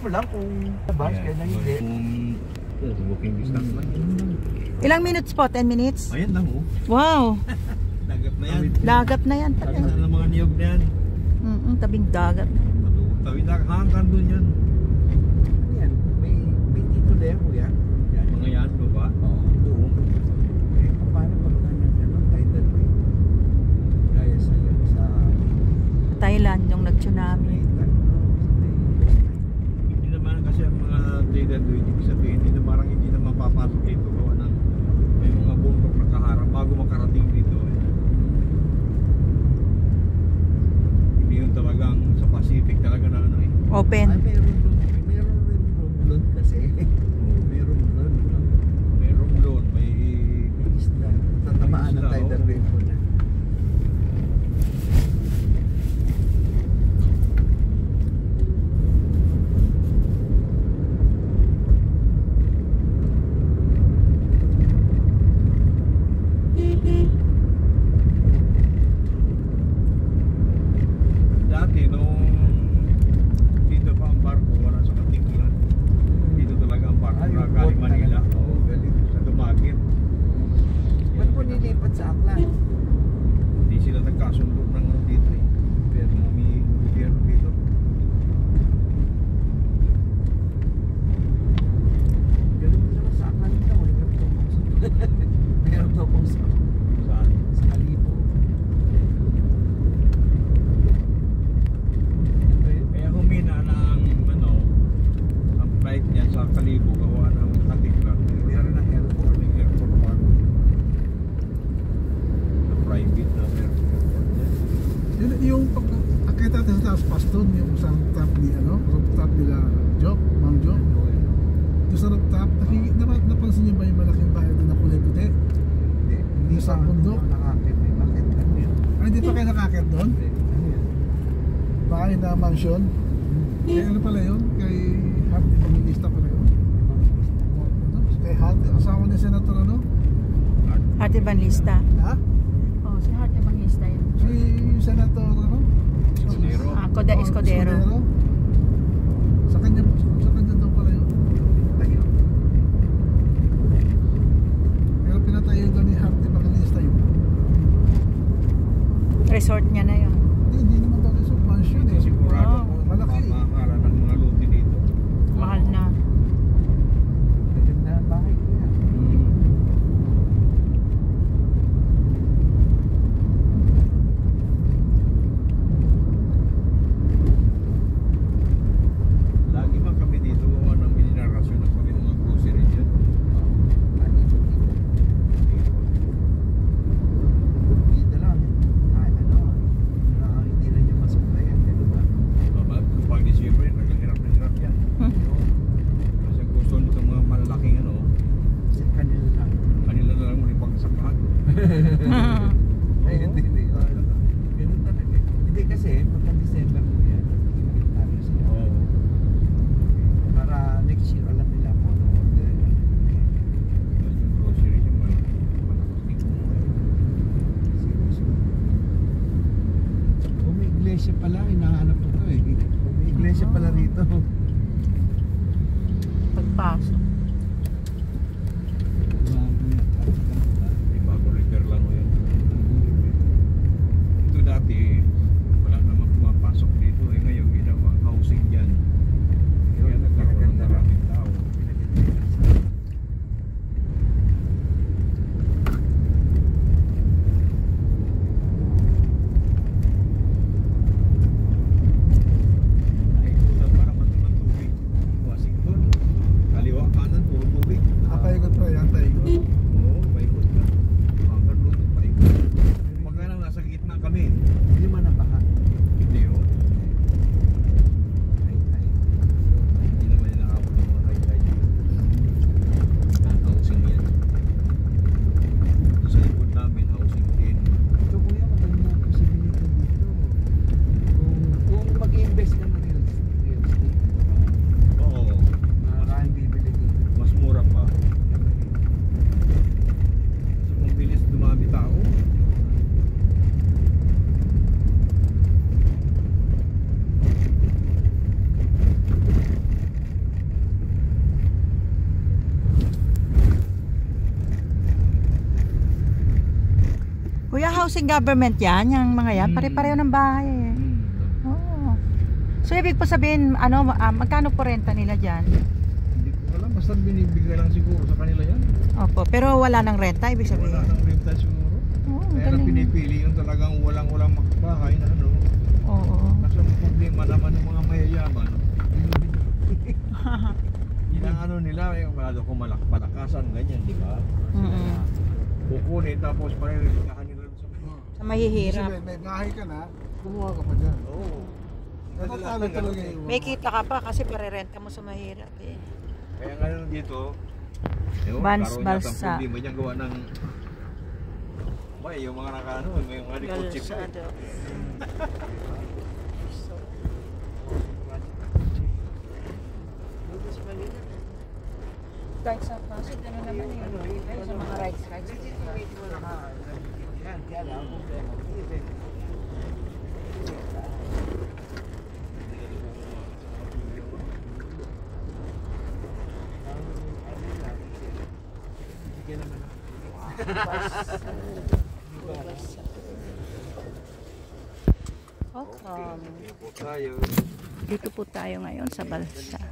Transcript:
mo lang kung labas, kaya na hindi. Kung walking distance lang. Ilang minutes po? 10 minutes? Ayan lang oh. Wow! Dagat na yan. Dagat na yan. Dagat na ng mga niyog na yan. Tabing dagat. Tawid na hanggang doon yan. Ano yan? May dito na yan, kuya. Mga yan, baba? Oo, doon. Eh, paano pag tidal wave? Gaya sa'yo sa Thailand, yung nag-tsunami. Hindi naman kasi ang mga tidal wave, ibig sabihin, hindi na mapapasok dito. Gawa ng may mga bundok na kaharap bago makarating dito. Hindi yun talagang sa Pacific talaga na ano eh. Open. Ay, meron rin doon kasi. Meron doon. Meron doon, may Isla. Tatamaan ng tidal wave mo na. dati nung dito pa ang barko, wala sa Katinglan. Dito talaga ang barko na galing Manila. Oo, galing. Sa Dumaguete. Ba't po nilipat sa Aklan? Hindi sila nagkasundo ng ano dito eh. Pero may gobyerno dito. Ganun din naman sa Aklan ito. Meron to pong Saan? sa Kalibo. Kaya humina na ang flight niya sa Kalibo gawa ng Katinglan. Meron ng airport. May airport park. Na private na airport niya. Yung pag-akita natin sa taas Paston, yung sa rooftop ni rooftop nila Mang Joe. Doon sa rooftop, napansin niyo ba yung malaking bahay doon na kulay puti? Hindi Sa pa bundok? nakakit eh. Bakit? Ano yun? Ay, hindi pa kayo nakakit doon? Ano yun? Bahay na mansion? Kay ano pala yun? Kay Hardy Evangelista pala yun? Kay Hardy, asawa ni Senator Heart Evangelista. Ha? Oh, si Heart Evangelista yun. Si Senator Escudero. Escudero. Sa kanya daw pala yun. Tayo. Pero pinatayo daw ni Hardy Evangelista yun. Resort niya na yun. Hindi naman daw sa mansion Hindi eh. sigurado Wow. kung Malaki. mamahala ng mga luti dito. Mahal na. Maganda ang bahay ko yan. housing government yan, yung mga yan. Pare-pareho ng bahay eh. Oo. So, ibig po sabihin, magkano po renta nila dyan? Hindi ko alam, basta binibigay lang siguro sa kanila yan. Opo, pero wala nang renta, ibig sabihin. Wala nang renta siguro. Oo, Kaya na galing. pinipili yung talagang walang bahay na ano. Oo. Kasi ang problema naman ng mga mayayaman. Yun ang ano nila, wala kung malakasan, ganyan, di ba? Kukunin tapos paririkahan nila sa Sa mahihirap. Sabi, may bahay ka na, kumuha ka pa dyan. Oo. Nakakala talaga yung... May kita ka pa kasi parerenta mo sa mahirap eh. Kaya ngayon dito, Bans karoon balsa. yata ang problema dyan gawa ng yung mga nakaano, may mga likod chip pa eh. Galsado. Kahit sa Pasig, ano naman yun? Sa mga rides. Yan, kaya lang ang problema. Welcome. Dito po tayo. Dito po tayo ngayon sa Balsa.